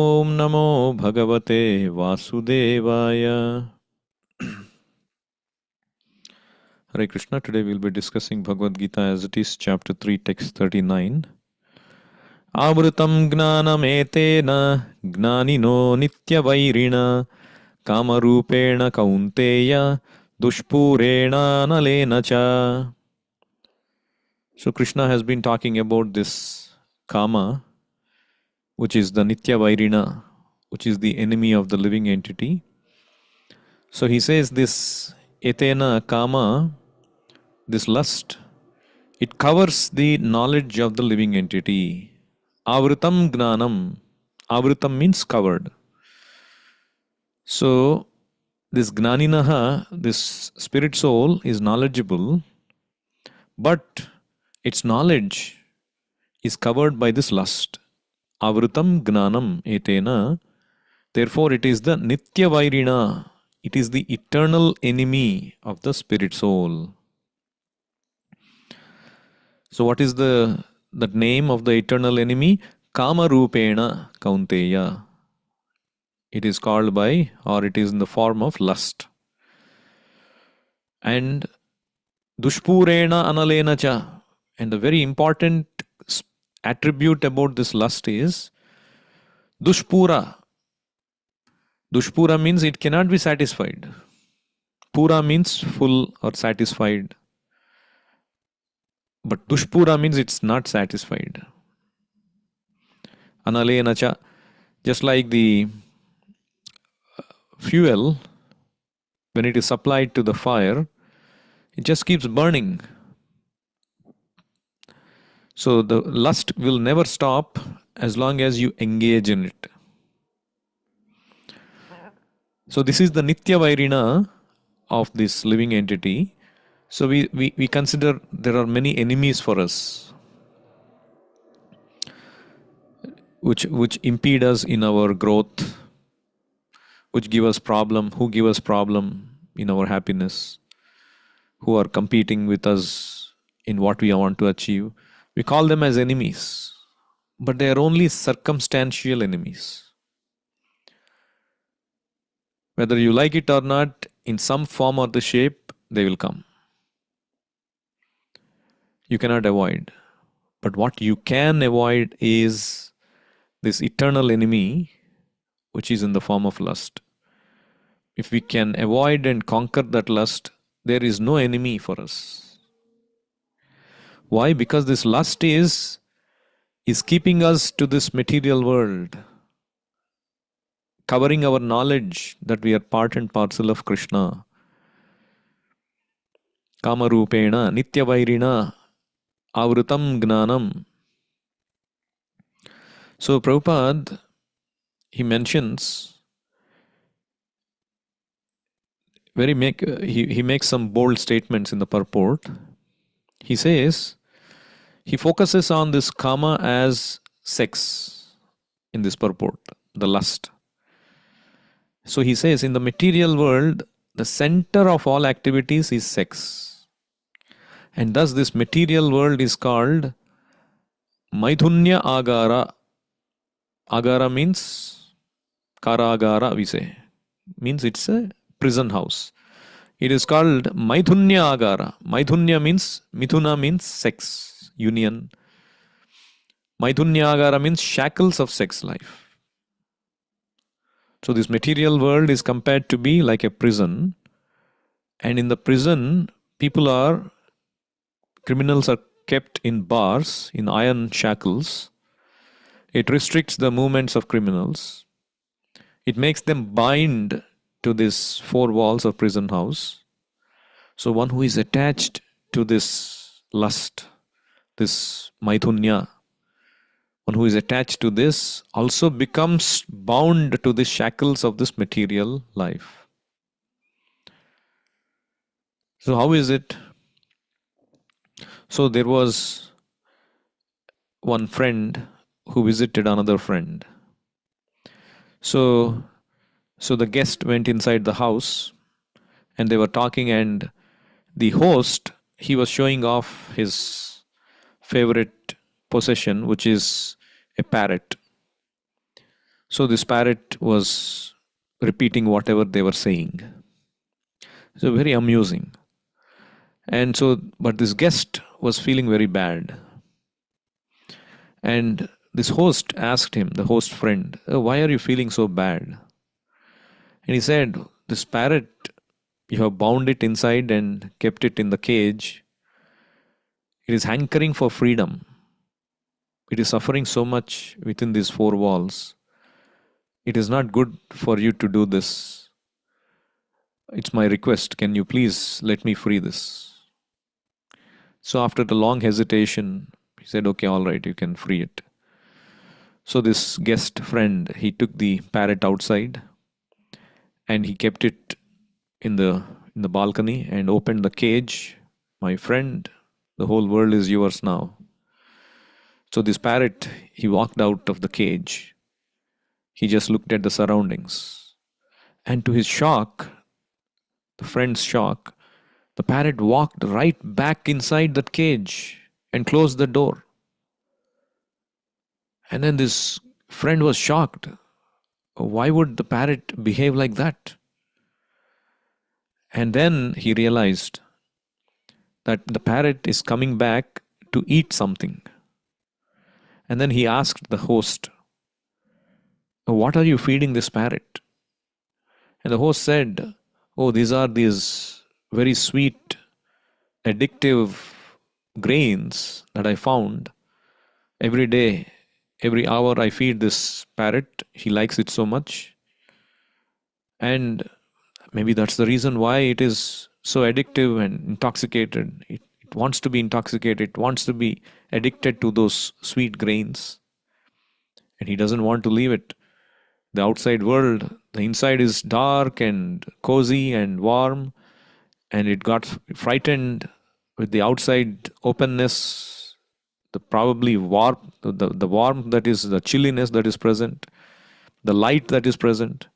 Om Namo Bhagavate Vasudevaya. Hare Krishna. Today we will be discussing Bhagavad Gita as it is, chapter 3, text 39. Avrutam gnanam etena gnanino nityavairina kamarupena kaunteya dushpurena nalena cha. So Krishna has been talking about this kama, which is the nityavairina, which is the enemy of the living entity. So he says this etena kama, this lust, it covers the knowledge of the living entity. Avritam gnanam. Avritam means covered. So this gnaninaha, this spirit soul, is knowledgeable, but its knowledge is covered by this lust. Avritam gnanam etena. Therefore it is the nitya vairina. It is the eternal enemy of the spirit soul. So what is the name of the eternal enemy? Kama Rupena Kaunteya. It is called by, or it is in the form of lust. And Dushpurena Analena Cha. And the very important attribute about this lust is Dushpura. Dushpura means it cannot be satisfied. Pura means full or satisfied. But Dushpura means it's not satisfied. Analena Cha. Just like the fuel, when it is supplied to the fire, it just keeps burning. So the lust will never stop as long as you engage in it. So this is the Nitya Vairina of this living entity. So we consider there are many enemies for us, which impede us in our growth, which give us problem, who give us problem in our happiness, who are competing with us in what we want to achieve. We call them as enemies, but they are only circumstantial enemies. Whether you like it or not, in some form or the shape, they will come. You cannot avoid. But what you can avoid is this eternal enemy, which is in the form of lust. If we can avoid and conquer that lust, there is no enemy for us. Why? Because this lust is keeping us to this material world, covering our knowledge that we are part and parcel of Krishna. Kamarupena, Nityavairina, Avrutam Gnanam. So Prabhupada, he mentions, he makes some bold statements in the purport. He says, he focuses on this kama as sex in this purport, the lust. So he says, in the material world, the center of all activities is sex. And thus this material world is called Maithunya Agara. Agara means Karagara, we say. Means it's a prison house. It is called Maithunya Agara. Maithunya means, Mithuna means sex, union. Maithunya Agara means shackles of sex life. So this material world is compared to be like a prison. And in the prison, criminals are kept in bars, in iron shackles. It restricts the movements of criminals. It makes them bind to these four walls of prison house. So one who is attached to this lust, this maithunya, one who is attached to this also becomes bound to the shackles of this material life. So how is it? So there was one friend who visited another friend. So the guest went inside the house and they were talking, and the host, he was showing off his favorite possession, which is a parrot. So this parrot was repeating whatever they were saying. So very amusing. And so, but this guest was feeling very bad. And this host asked him, the host friend, why are you feeling so bad? And he said, this parrot, you have bound it inside and kept it in the cage. It is hankering for freedom. It is suffering so much within these four walls. It is not good for you to do this. It's my request. Can you please let me free this? So after the long hesitation, he said, okay, all right, you can free it. So this guest friend, he took the parrot outside and he kept it in the balcony and opened the cage. My friend, the whole world is yours now. So this parrot, he walked out of the cage. He just looked at the surroundings. And to his shock, the friend's shock, the parrot walked right back inside that cage and closed the door. And then this friend was shocked. Why would the parrot behave like that? And then he realized that the parrot is coming back to eat something. And then he asked the host, what are you feeding this parrot? And the host said, oh, these are these very sweet, addictive grains that I found. Every day, every hour I feed this parrot. He likes it so much. And maybe that's the reason why it is so addictive and intoxicated. It wants to be intoxicated. It wants to be addicted to those sweet grains. And he doesn't want to leave it. The outside world, the inside is dark and cozy and warm. And it got frightened with the outside openness, the probably warmth, the warmth that is, the chilliness that is present, the light that is present.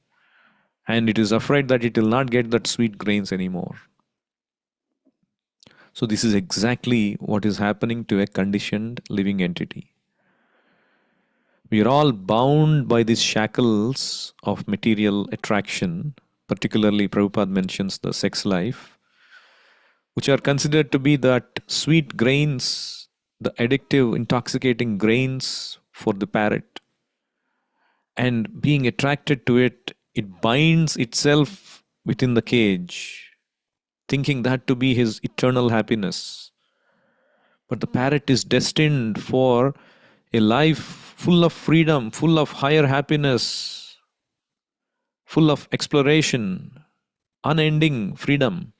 And it is afraid that it will not get that sweet grains anymore. So this is exactly what is happening to a conditioned living entity. We are all bound by these shackles of material attraction. Particularly, Prabhupada mentions the sex life, which are considered to be that sweet grains, the addictive, intoxicating grains for the parrot. And being attracted to it, it binds itself within the cage, thinking that to be his eternal happiness. But the parrot is destined for a life full of freedom, full of higher happiness, full of exploration, unending freedom.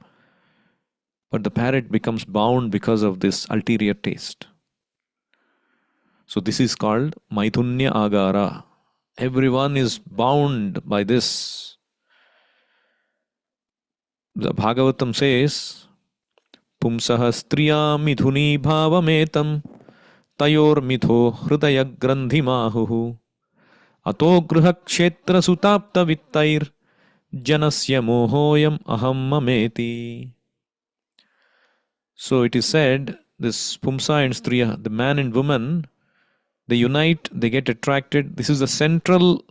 But the parrot becomes bound because of this ulterior taste. So this is called Maithunya Agara. Everyone is bound by this. The Bhagavatam says, Pumsaha striya mithuni bhavametam tayor mitho hridaya grandhimahuhu ato gruha kshetra sutapta vittair janasya mohoyam aham mameti. So it is said, this Pumsa and Striya, the man and woman, they unite, they get attracted. This is the central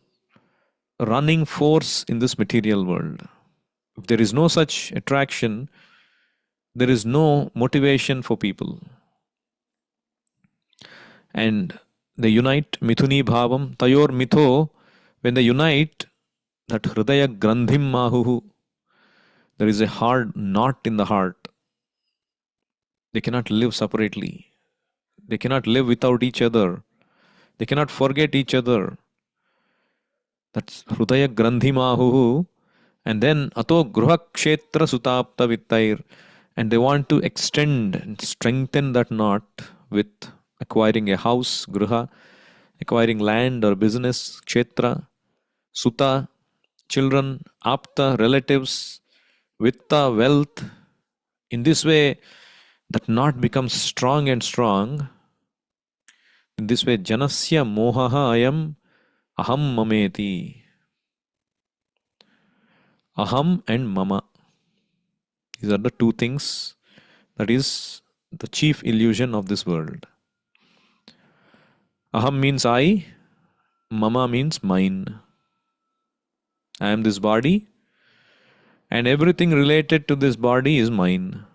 running force in this material world. If there is no such attraction, there is no motivation for people. And they unite, mithuni bhavam, tayor mitho, when they unite, that hridaya grandhim mahuhu, there is a hard knot in the heart. They cannot live separately. They cannot live without each other. They cannot forget each other. That's hridaya grandhi mahuhu. And then ato gruha kshetra sutapta vittair. And they want to extend and strengthen that knot with acquiring a house, gruha, acquiring land or business, kshetra, suta, children, apta, relatives, vitta, wealth. In this way, that knot becomes strong and strong. In this way, janasya mohaha ayam aham mameti. Aham and mama. These are the two things that is the chief illusion of this world. Aham means I, Mama means mine. I am this body, and everything related to this body is mine.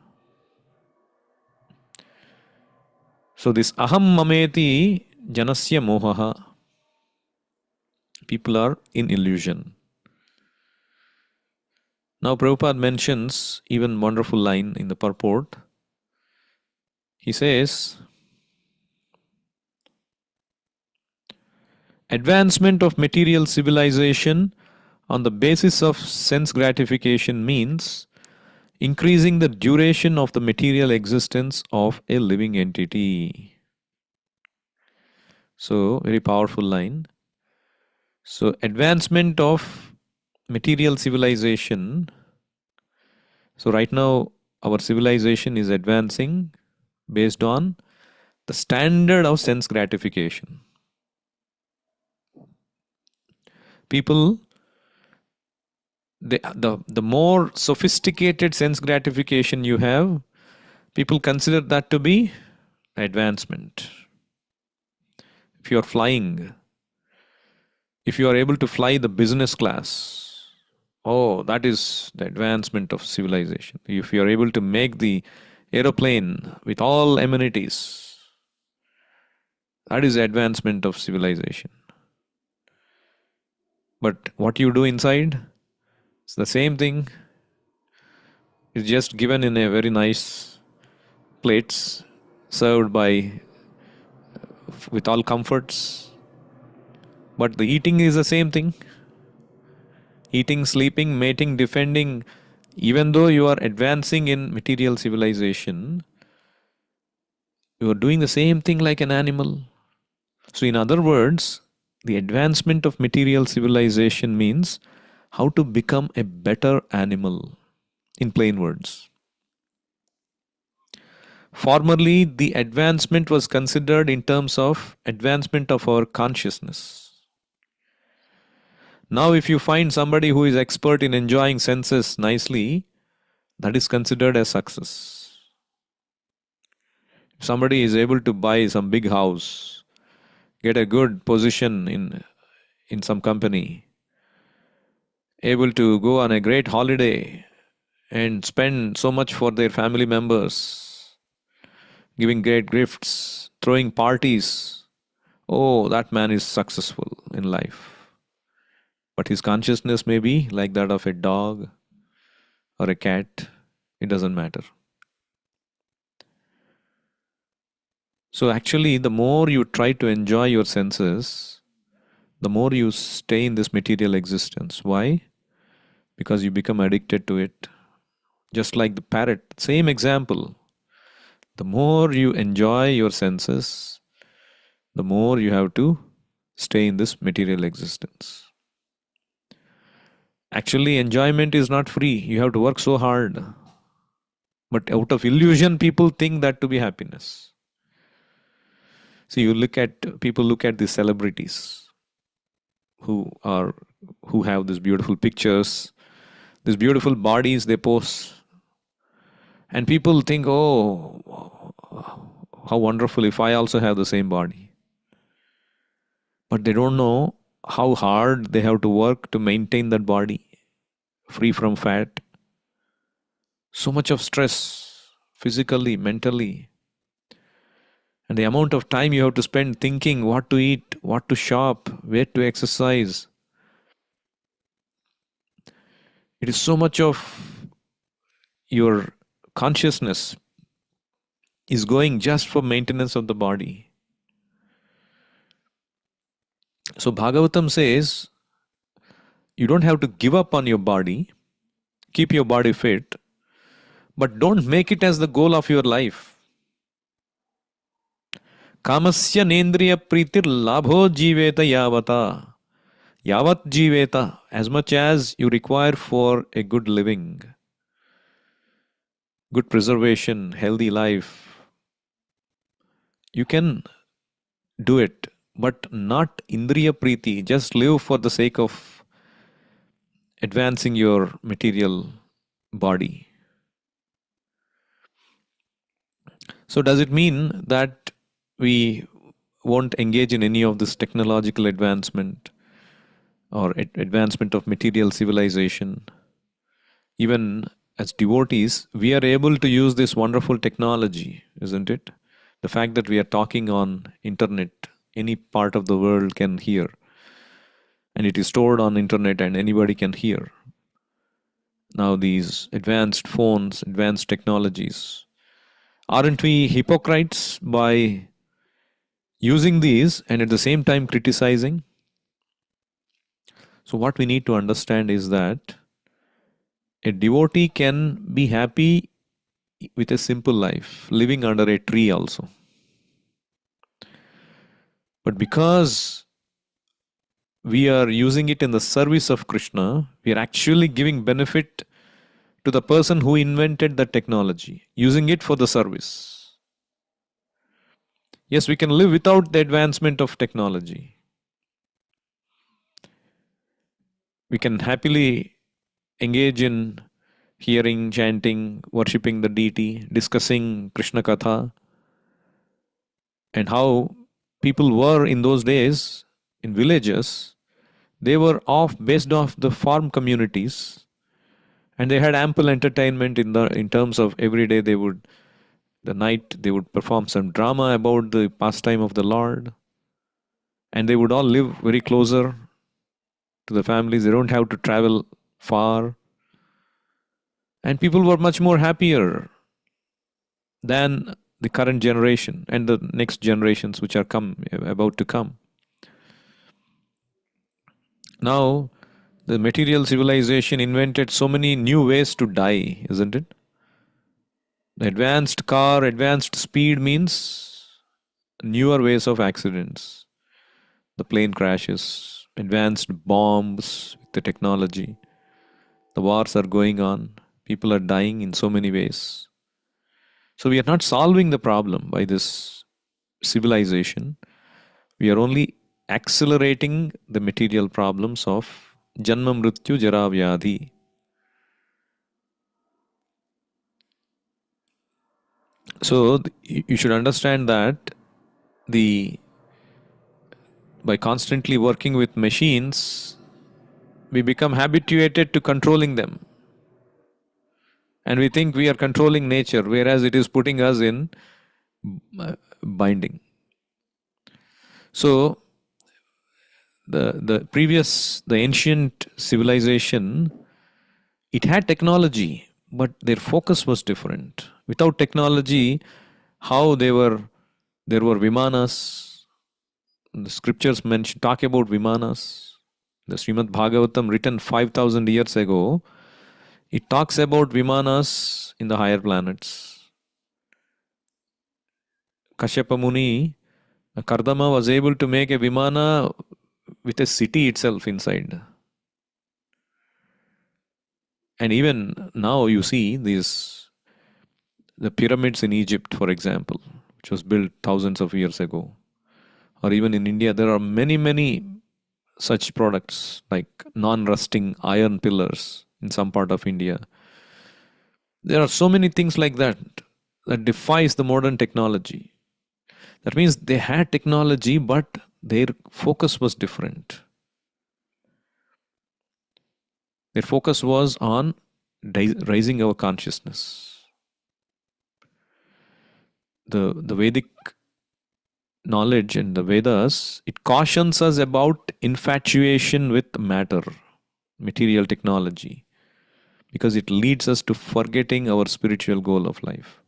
So this aham mameti janasya mohaha. People are in illusion. Now Prabhupada mentions even wonderful line in the purport. He says, advancement of material civilization on the basis of sense gratification means increasing the duration of the material existence of a living entity. So, very powerful line. So, advancement of material civilization. So, right now, our civilization is advancing based on the standard of sense gratification. People, the more sophisticated sense gratification you have, people consider that to be advancement. If you are flying, if you are able to fly the business class, oh, that is the advancement of civilization. If you are able to make the aeroplane with all amenities, that is the advancement of civilization. But what you do inside, it's the same thing. It's just given in a very nice plates, served by with all comforts. But the eating is the same thing. Eating, sleeping, mating, defending. Even though you are advancing in material civilization, you are doing the same thing like an animal. So, in other words, the advancement of material civilization means how to become a better animal, in plain words. Formerly, the advancement was considered in terms of advancement of our consciousness. Now, if you find somebody who is expert in enjoying senses nicely, that is considered as success. If somebody is able to buy some big house, get a good position in some company, able to go on a great holiday and spend so much for their family members, giving great gifts, throwing parties, oh, that man is successful in life. But his consciousness may be like that of a dog or a cat. It doesn't matter. So actually, the more you try to enjoy your senses, the more you stay in this material existence. Why? Because you become addicted to it. Just like the parrot, same example. The more you enjoy your senses, the more you have to stay in this material existence. Actually, enjoyment is not free. You have to work so hard. But out of illusion, people think that to be happiness. So you look at people look at the celebrities who have these beautiful pictures, these beautiful bodies they post, and people think, oh, how wonderful if I also have the same body. But they don't know how hard they have to work to maintain that body free from fat. So much of stress, physically, mentally, and the amount of time you have to spend thinking what to eat, what to shop, where to exercise. It is so much of your consciousness is going just for maintenance of the body. So Bhagavatam says, you don't have to give up on your body, keep your body fit, but don't make it as the goal of your life. Kamasya nendriya pritir labho jiveta yavata. Yavat jiveta, as much as you require for a good living, good preservation, healthy life. You can do it, but not indriya priti. Just live for the sake of advancing your material body. So does it mean that we won't engage in any of this technological advancement or advancement of material civilization, even as devotees, we are able to use this wonderful technology, isn't it? The fact that we are talking on internet, any part of the world can hear, and it is stored on internet and anybody can hear. Now these advanced phones, advanced technologies, aren't we hypocrites by using these and at the same time criticizing? So what we need to understand is that a devotee can be happy with a simple life, living under a tree also. But because we are using it in the service of Krishna, we are actually giving benefit to the person who invented the technology, using it for the service. Yes, we can live without the advancement of technology. We can happily engage in hearing, chanting, worshipping the deity, discussing Krishna Katha, and how people were in those days in villages. They were based off the farm communities, and they had ample entertainment in terms of every day the night they would perform some drama about the pastime of the Lord, and they would all live very closer to the families. They don't have to travel far, and people were much more happier than the current generation and the next generations which are about to come. Now the material civilization invented so many new ways to die, isn't it? The advanced car, advanced speed means newer ways of accidents. The plane crashes, advanced bombs, the technology. The wars are going on. People are dying in so many ways. So we are not solving the problem by this civilization. We are only accelerating the material problems of Janma Mrityu Jara Vyadhi. So you should understand that by constantly working with machines, we become habituated to controlling them. And we think we are controlling nature, whereas it is putting us in binding. So the ancient civilization, it had technology, but their focus was different. Without technology, how there were vimanas. The scriptures talk about vimanas. The Srimad Bhagavatam, written 5,000 years ago, it talks about vimanas in the higher planets. Kashyapa Muni, Kardama was able to make a vimana with a city itself inside. And even now you see the pyramids in Egypt, for example, which was built thousands of years ago. Or even in India, there are many such products like non-rusting iron pillars in some part of India. There are so many things like that defies the modern technology. That means they had technology, but their focus was different. Their focus was on raising our consciousness. The Vedic knowledge and the Vedas, it cautions us about infatuation with matter, material technology, because it leads us to forgetting our spiritual goal of life.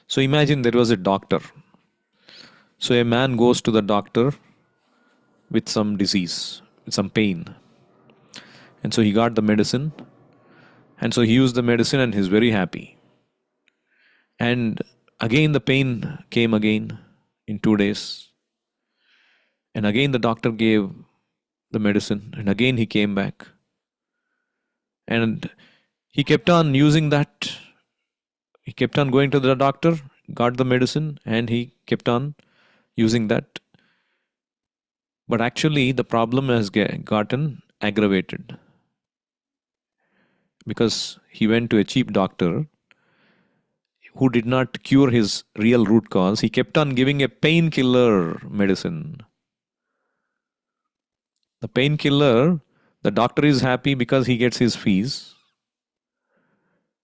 So imagine there was a doctor. So a man goes to the doctor with some disease, with some pain. And so he got the medicine. And so he used the medicine and he's very happy. And again the pain came again in 2 days. And again the doctor gave the medicine. And again he came back. And he kept on using that. He kept on going to the doctor, got the medicine, and he kept on using that. But actually the problem has gotten aggravated. Because he went to a cheap doctor who did not cure his real root cause. He kept on giving a painkiller medicine. The painkiller, the doctor is happy because he gets his fees.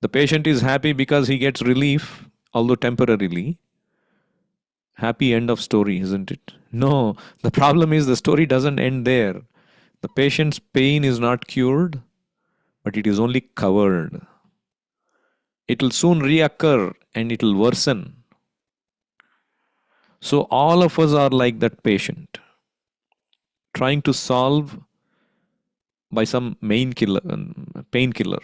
The patient is happy because he gets relief, although temporarily. Happy end of story, isn't it? No, the problem is the story doesn't end there. The patient's pain is not cured, but it is only covered. It will soon reoccur and it will worsen. So all of us are like that patient, trying to solve by some painkiller.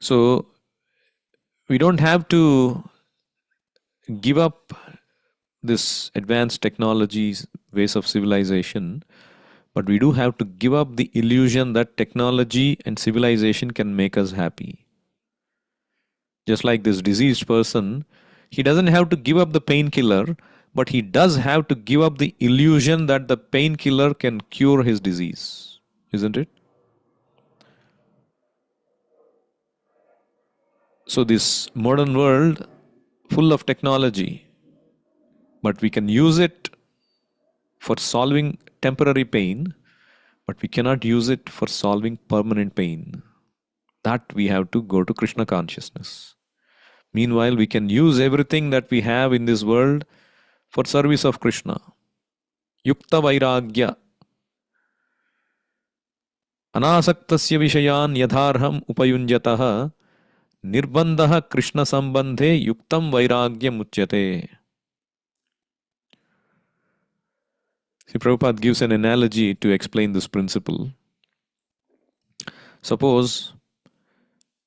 So we don't have to give up this advanced technologies, ways of civilization, but we do have to give up the illusion that technology and civilization can make us happy. Just like this diseased person, he doesn't have to give up the painkiller, but he does have to give up the illusion that the painkiller can cure his disease, isn't it? So this modern world full of technology, but we can use it for solving temporary pain, but we cannot use it for solving permanent pain. That we have to go to Krishna consciousness. Meanwhile, we can use everything that we have in this world for service of Krishna. Yukta Vairagya. Anasaktasya Vishayan Yadharham Upayunjataha Nirbandha Krishna Sambandhe Yuktam Vairagya Muchyate. See, Prabhupada gives an analogy to explain this principle. Suppose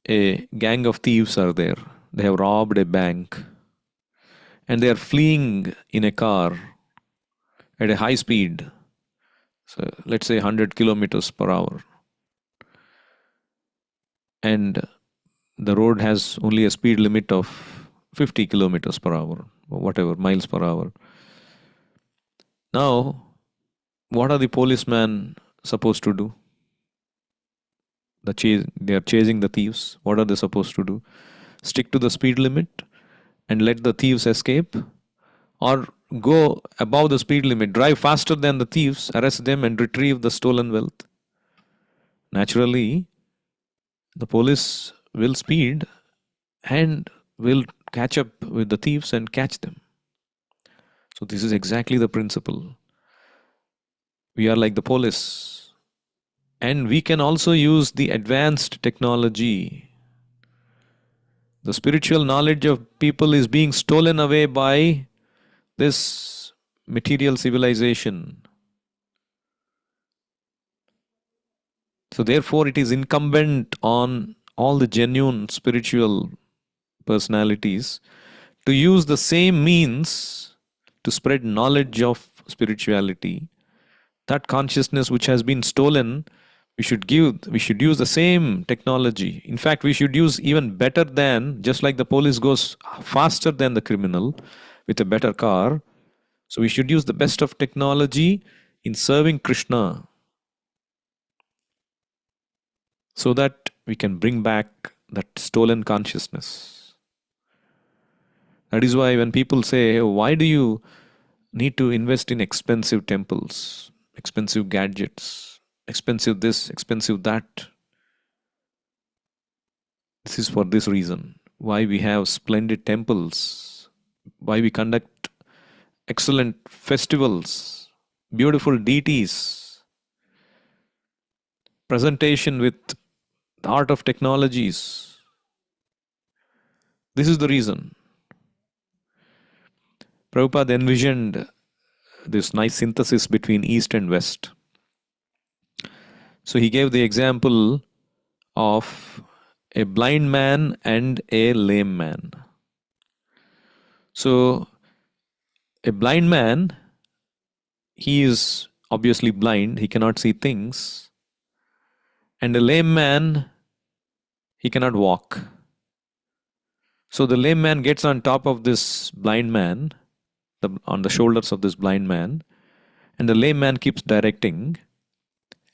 a gang of thieves are there. They have robbed a bank and they are fleeing in a car at a high speed. So let's say 100 kilometers per hour. And the road has only a speed limit of 50 kilometers per hour, or whatever, miles per hour. Now, what are the policemen supposed to do? They are chasing the thieves. What are they supposed to do? Stick to the speed limit and let the thieves escape? Or go above the speed limit, drive faster than the thieves, arrest them and retrieve the stolen wealth? Naturally, the police will speed and will catch up with the thieves and catch them. So this is exactly the principle. We are like the police. And we can also use the advanced technology. The spiritual knowledge of people is being stolen away by this material civilization. So therefore it is incumbent on all the genuine spiritual personalities to use the same means to spread knowledge of spirituality. That consciousness which has been stolen, we should use the same technology. In fact, we should use even better than, just like the police goes faster than the criminal with a better car. So we should use the best of technology in serving Krishna so that we can bring back that stolen consciousness. That is why when people say, "Oh, why do you need to invest in expensive temples, expensive gadgets, expensive this, expensive that?" This is for this reason. Why we have splendid temples, why we conduct excellent festivals, beautiful deities, presentation with the art of technologies. This is the reason. Prabhupada envisioned this nice synthesis between East and West. So he gave the example of a blind man and a lame man. So a blind man, he is obviously blind, he cannot see things. And a lame man, he cannot walk. So the lame man gets on top of this blind man, on the shoulders of this blind man, and the lame man keeps directing,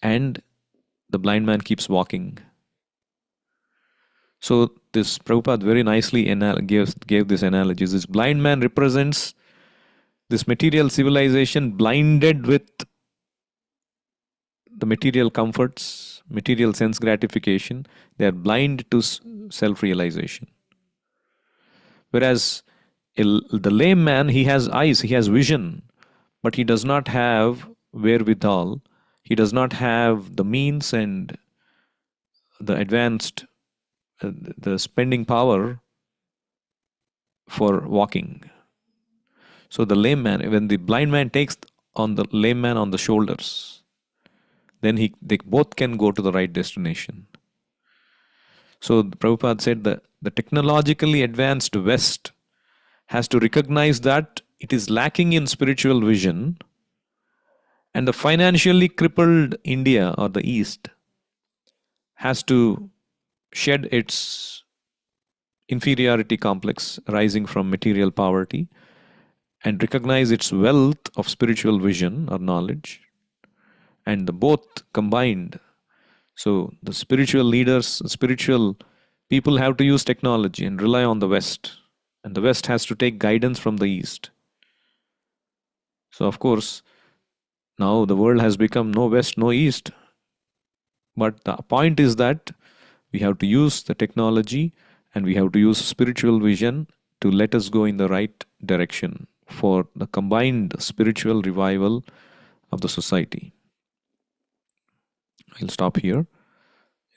and the blind man keeps walking. So this Prabhupada very nicely gave this analogy. This blind man represents this material civilization blinded with the material comforts, material sense gratification. They are blind to self-realization. Whereas the lame man, he has eyes, he has vision, but he does not have wherewithal. He does not have the means and the advanced, the spending power for walking. So the lame man, when the blind man takes on the lame man on the shoulders, then they both can go to the right destination. So Prabhupada said that the technologically advanced West has to recognize that it is lacking in spiritual vision, and the financially crippled India or the East has to shed its inferiority complex rising from material poverty and recognize its wealth of spiritual vision or knowledge, and the both combined. So the spiritual leaders, spiritual people have to use technology and rely on the West, and the West has to take guidance from the East. So of course, now the world has become no West, no East. But the point is that we have to use the technology and we have to use spiritual vision to let us go in the right direction for the combined spiritual revival of the society. I'll stop here.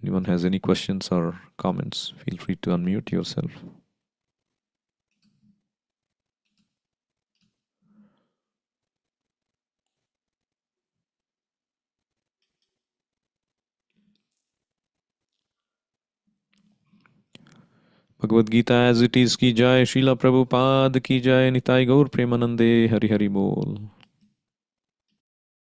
Anyone has any questions or comments, feel free to unmute yourself. Bhagavad Gita as it is ki jai, Srila Prabhupada ki jai, Nitai Gaur Premanande, Hari Hari Bol.